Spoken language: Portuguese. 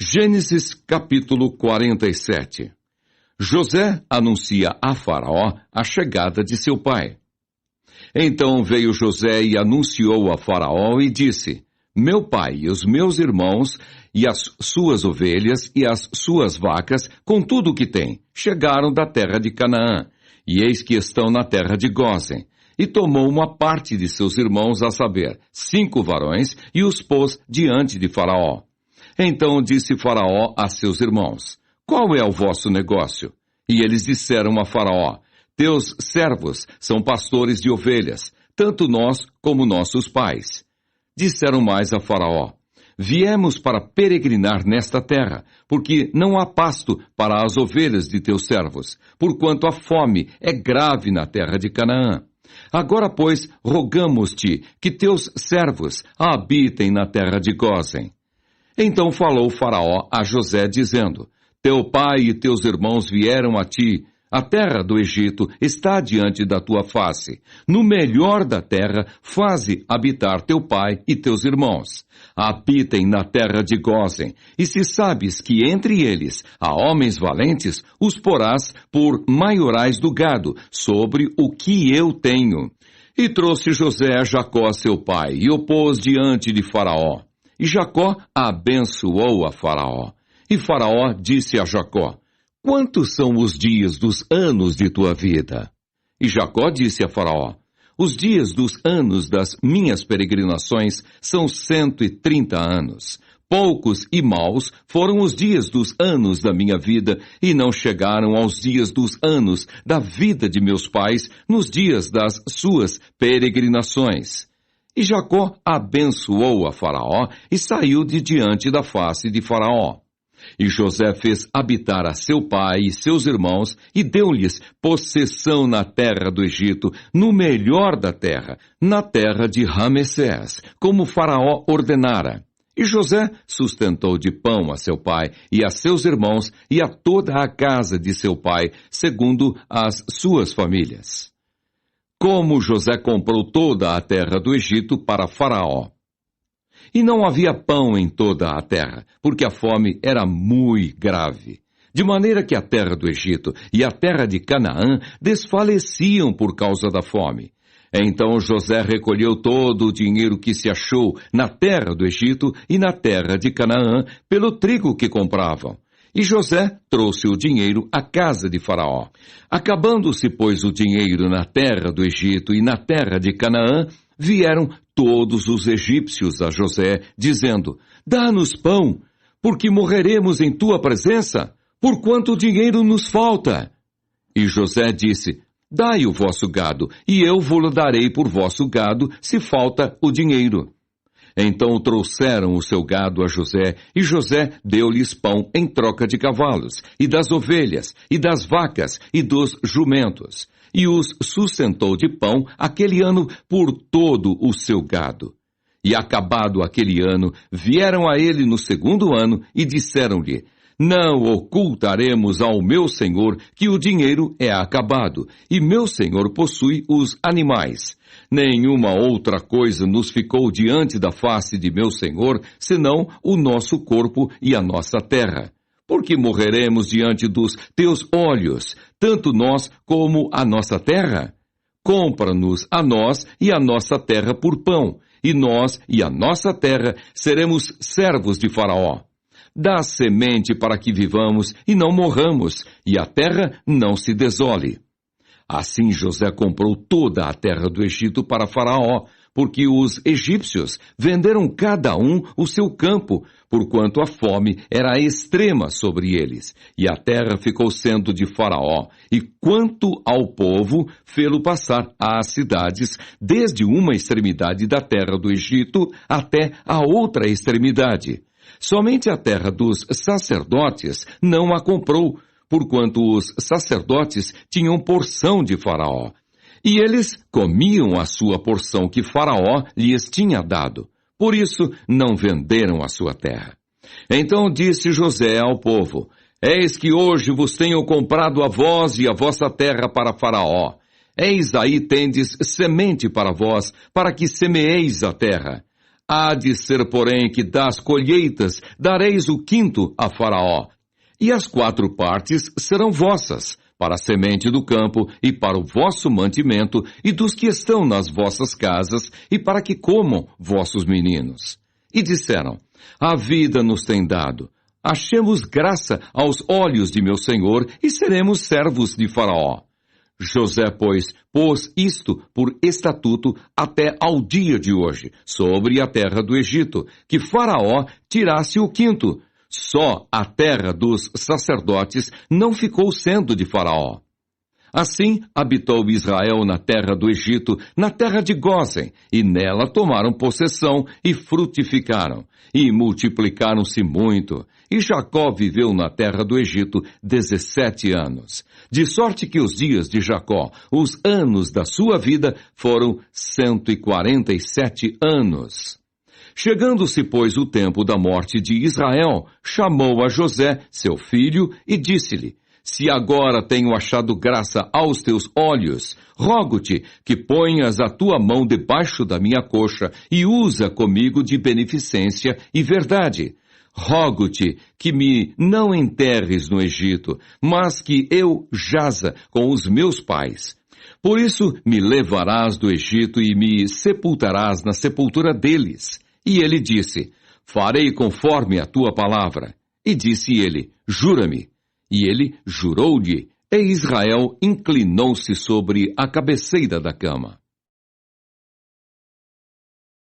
Gênesis capítulo 47. José anuncia a Faraó a chegada de seu pai. Então veio José e anunciou a Faraó e disse: Meu pai e os meus irmãos e as suas ovelhas e as suas vacas, com tudo o que tem, chegaram da terra de Canaã, e eis que estão na terra de Gósen. E tomou uma parte de seus irmãos, a saber, 5 varões, e os pôs diante de Faraó. Então disse Faraó a seus irmãos: Qual é o vosso negócio? E eles disseram a Faraó: Teus servos são pastores de ovelhas, tanto nós como nossos pais. Disseram mais a Faraó: Viemos para peregrinar nesta terra, porque não há pasto para as ovelhas de teus servos, porquanto a fome é grave na terra de Canaã. Agora, pois, rogamos-te que teus servos habitem na terra de Gósen. Então falou Faraó a José, dizendo: Teu pai e teus irmãos vieram a ti. A terra do Egito está diante da tua face. No melhor da terra, faze habitar teu pai e teus irmãos. Habitem na terra de Gósen. E se sabes que entre eles há homens valentes, os porás por maiorais do gado, sobre o que eu tenho. E trouxe José a Jacó, seu pai, e o pôs diante de Faraó. E Jacó abençoou a Faraó. E Faraó disse a Jacó: Quantos são os dias dos anos de tua vida? E Jacó disse a Faraó: Os dias dos anos das minhas peregrinações são 130 anos. Poucos e maus foram os dias dos anos da minha vida, e não chegaram aos dias dos anos da vida de meus pais, nos dias das suas peregrinações. E Jacó abençoou a Faraó e saiu de diante da face de Faraó. E José fez habitar a seu pai e seus irmãos e deu-lhes possessão na terra do Egito, no melhor da terra, na terra de Ramessés, como Faraó ordenara. E José sustentou de pão a seu pai e a seus irmãos e a toda a casa de seu pai, segundo as suas famílias. Como José comprou toda a terra do Egito para Faraó. E não havia pão em toda a terra, porque a fome era muito grave. De maneira que a terra do Egito e a terra de Canaã desfaleciam por causa da fome. Então José recolheu todo o dinheiro que se achou na terra do Egito e na terra de Canaã pelo trigo que compravam. E José trouxe o dinheiro à casa de Faraó. Acabando-se, pois, o dinheiro na terra do Egito e na terra de Canaã, vieram todos os egípcios a José, dizendo: Dá-nos pão, porque morreremos em tua presença, porquanto dinheiro nos falta. E José disse: Dai o vosso gado, e eu vou-lo darei por vosso gado, se falta o dinheiro. Então trouxeram o seu gado a José, e José deu-lhes pão em troca de cavalos, e das ovelhas, e das vacas, e dos jumentos. E os sustentou de pão aquele ano por todo o seu gado. E acabado aquele ano, vieram a ele no segundo ano, e disseram-lhe: Não ocultaremos ao meu senhor que o dinheiro é acabado, e meu senhor possui os animais. Nenhuma outra coisa nos ficou diante da face de meu senhor, senão o nosso corpo e a nossa terra. Porque morreremos diante dos teus olhos, tanto nós como a nossa terra? Compra-nos a nós e a nossa terra por pão, e nós e a nossa terra seremos servos de Faraó. Dá semente para que vivamos e não morramos, e a terra não se desole. Assim José comprou toda a terra do Egito para Faraó, porque os egípcios venderam cada um o seu campo, porquanto a fome era extrema sobre eles, e a terra ficou sendo de Faraó, e quanto ao povo, fê-lo passar às cidades, desde uma extremidade da terra do Egito até a outra extremidade. Somente a terra dos sacerdotes não a comprou, porquanto os sacerdotes tinham porção de Faraó. E eles comiam a sua porção que Faraó lhes tinha dado. Por isso, não venderam a sua terra. Então disse José ao povo: Eis que hoje vos tenho comprado a vós e a vossa terra para Faraó. Eis aí tendes semente para vós, para que semeeis a terra. Há de ser, porém, que das colheitas dareis o quinto a Faraó, e as 4 partes serão vossas, para a semente do campo e para o vosso mantimento e dos que estão nas vossas casas e para que comam vossos meninos. E disseram, a vida nos tem dado, achemos graça aos olhos de meu senhor e seremos servos de Faraó. José, pois, pôs isto por estatuto até ao dia de hoje, sobre a terra do Egito, que Faraó tirasse o quinto. Só a terra dos sacerdotes não ficou sendo de Faraó. Assim habitou Israel na terra do Egito, na terra de Gósen, e nela tomaram possessão e frutificaram, e multiplicaram-se muito. E Jacó viveu na terra do Egito 17 anos. De sorte que os dias de Jacó, os anos da sua vida, foram 147 anos. Chegando-se, pois, o tempo da morte de Israel, chamou a José, seu filho, e disse-lhe, se agora tenho achado graça aos teus olhos, rogo-te que ponhas a tua mão debaixo da minha coxa e usa comigo de beneficência e verdade. Rogo-te que me não enterres no Egito, mas que eu jaza com os meus pais. Por isso me levarás do Egito e me sepultarás na sepultura deles. E ele disse, farei conforme a tua palavra. E disse ele, jura-me. E ele jurou-lhe, e Israel inclinou-se sobre a cabeceira da cama.